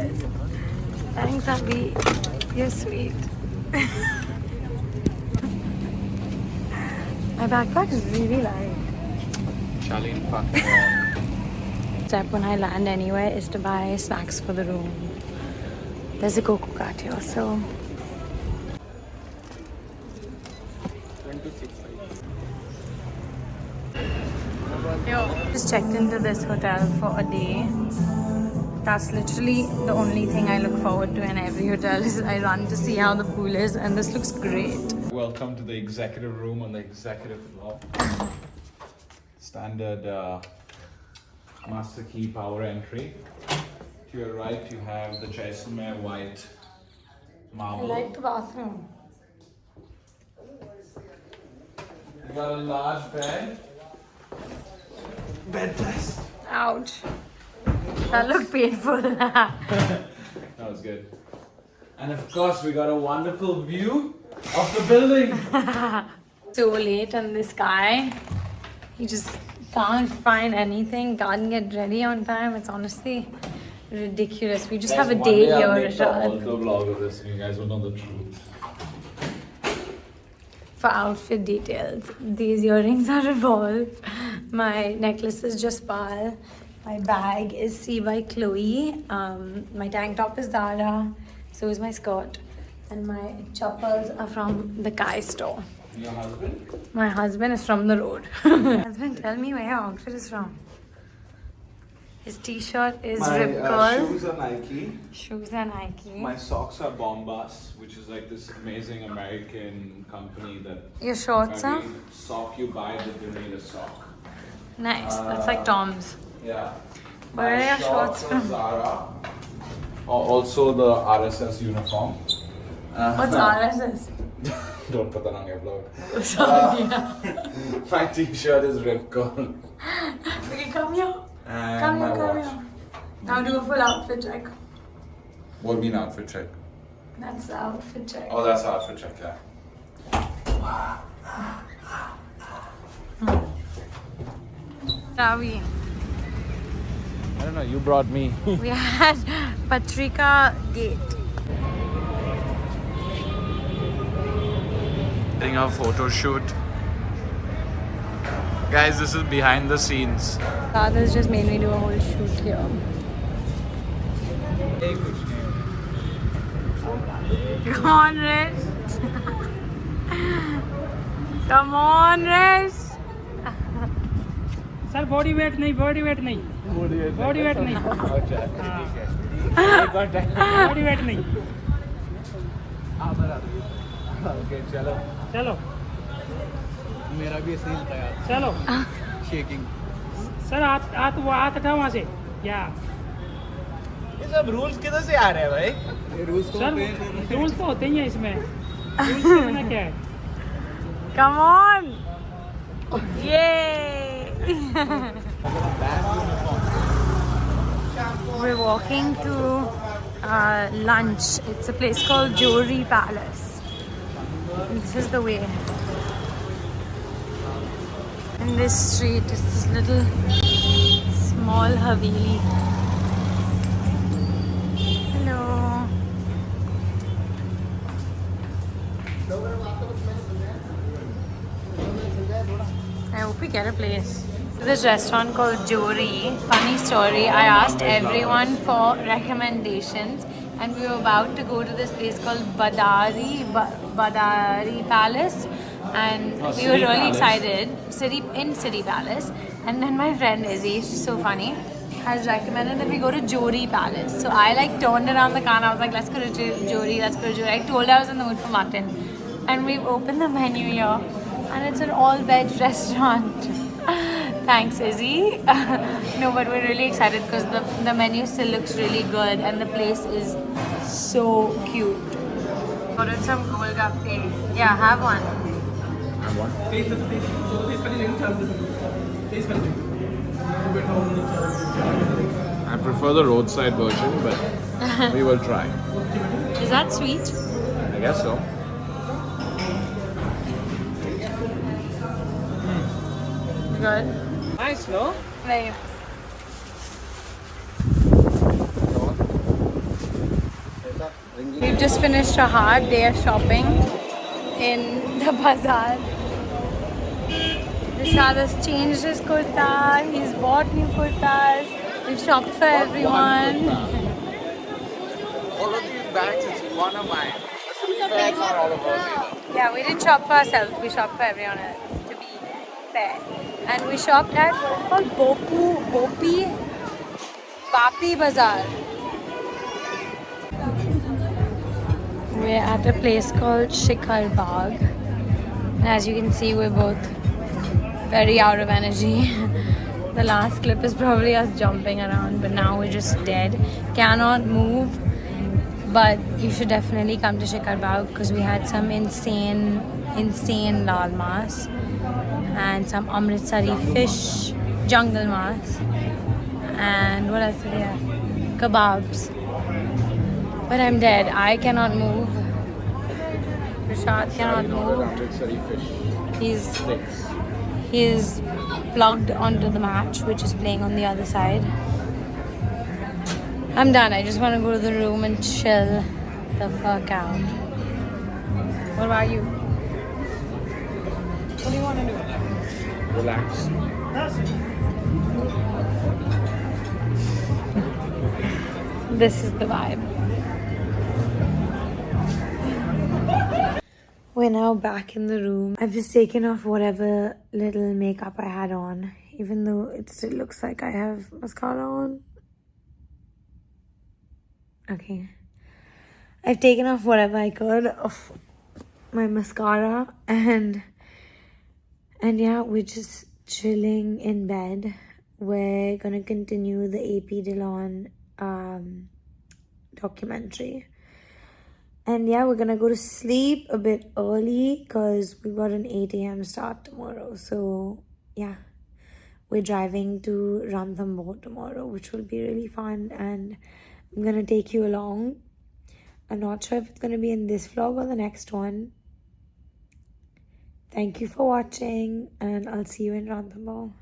$20. Thanks, Abhi. You're sweet. My backpack is really light. Charlene fucking Step when I land anywhere is to buy snacks for the room. There's a Coco cart here, so. Yo, just checked into this hotel for a day. That's literally the only thing I look forward to in every hotel is I run to see how the pool is, and this looks great. Welcome to the executive room on the executive floor. Standard master key power entry. To your right, you have the Jaisalmer white marble. I like the bathroom. You got a large bed. Bed test. Ouch. That looked painful. That was good. And of course, we got a wonderful view of the building. So late, and this guy, he just can't find anything, can't get ready on time. It's honestly ridiculous. We just have a day here, Rishad. The vlog of this, and you guys will know the truth. For outfit details, these earrings are Revolve. My necklace is just Pal. My bag is C by Chloe. My tank top is Zara. So is my skirt. And my chappals are from the Kai store. Your husband? My husband is from the road. Husband, tell me where your outfit is from. His t-shirt is Rip Curl. Shoes are Nike. Shoes are Nike. My socks are Bombas, which is like this amazing American company that Your shorts are? every sock you buy, they donate a sock. Nice. That's like Tom's. Yeah. Where are your shorts are from? Zara. Also the RSS uniform. What's RSS? Don't put that on your vlog. Sorry. My t-shirt is Rip Curl. Okay, come here. And Come my here, come watch. here. Now do a full outfit check. What do you mean outfit check? That's the outfit check. Oh, that's outfit check, yeah. Ravi. I don't know, you brought me. We had Patrika Gate. Doing a photo shoot. Guys, this is behind the scenes. Father's just made me do a whole shoot here. Come on, Rish. Come on, Rish. Sir body weight नहीं body weight नहीं body weight नहीं body weight नहीं okay चलो चलो मेरा भी ऐसे ही था यार चलो शेकिंग सर हाथ उठाओ वहाँ से या ये सब रूल्स किधर से आ रहे हैं भाई ये रूल्स सर रूल्स तो होते ही हैं इसमें रूल्स के बिना क्या है Come on. Yay. We're walking to lunch. It's a place called Jewelry Palace. This is the way. In this street is this little small haveli. Hello. I hope we get a place. This restaurant called Jori. Funny story, I asked everyone for recommendations and we were about to go to this place called Badari Palace, and we were really excited. City Palace. And then my friend Izzy, she's so funny, has recommended that we go to Jori Palace. So I turned around the car and I was like, let's go to Jori, let's go to Jori. I told her I was in the mood for mutton. And we opened the menu here and it's an all-veg restaurant. Thanks, Izzy. No, but we're really excited because the menu still looks really good and the place is so cute. Ordered some golgappe. Yeah, have one. Have one. I prefer the roadside version, but we will try. Is that sweet? I guess so. Good. Nice, no? Very. We've just finished a hard day of shopping in the bazaar. Rishad has changed his kurta, he's bought new kurtas, we've shopped for everyone. All of these bags is one of mine. These bags are all of ours either. Yeah, we didn't shop for ourselves, we shopped for everyone else, to be fair. And we shopped at what's called Vapi Bazaar. We're at a place called Shikhar Bagh. And as you can see, we're both very out of energy. The last clip is probably us jumping around, but now we're just dead. Cannot move. But you should definitely come to Shikhar Bagh because we had some insane lal mas and some Amritsari fish, jungle mas, and what else did we have? Kebabs. But I'm dead. I cannot move. Rishad cannot move. Amritsari fish. He's plugged onto the match, which is playing on the other side. I'm done. I just want to go to the room and chill the fuck out. What about you? What do you want to do? Relax. This is the vibe. We're now back in the room. I've just taken off whatever little makeup I had on, even though it still looks like I have mascara on. Okay. I've taken off whatever I could of my mascara and yeah, we're just chilling in bed. We're gonna continue the AP Dillon documentary. And yeah, we're gonna go to sleep a bit early because we got an 8 a.m. start tomorrow. So yeah, we're driving to Ranthambore tomorrow, which will be really fun. And I'm gonna take you along. I'm not sure if it's gonna be in this vlog or the next one. Thank you for watching and I'll see you in Ranthambore.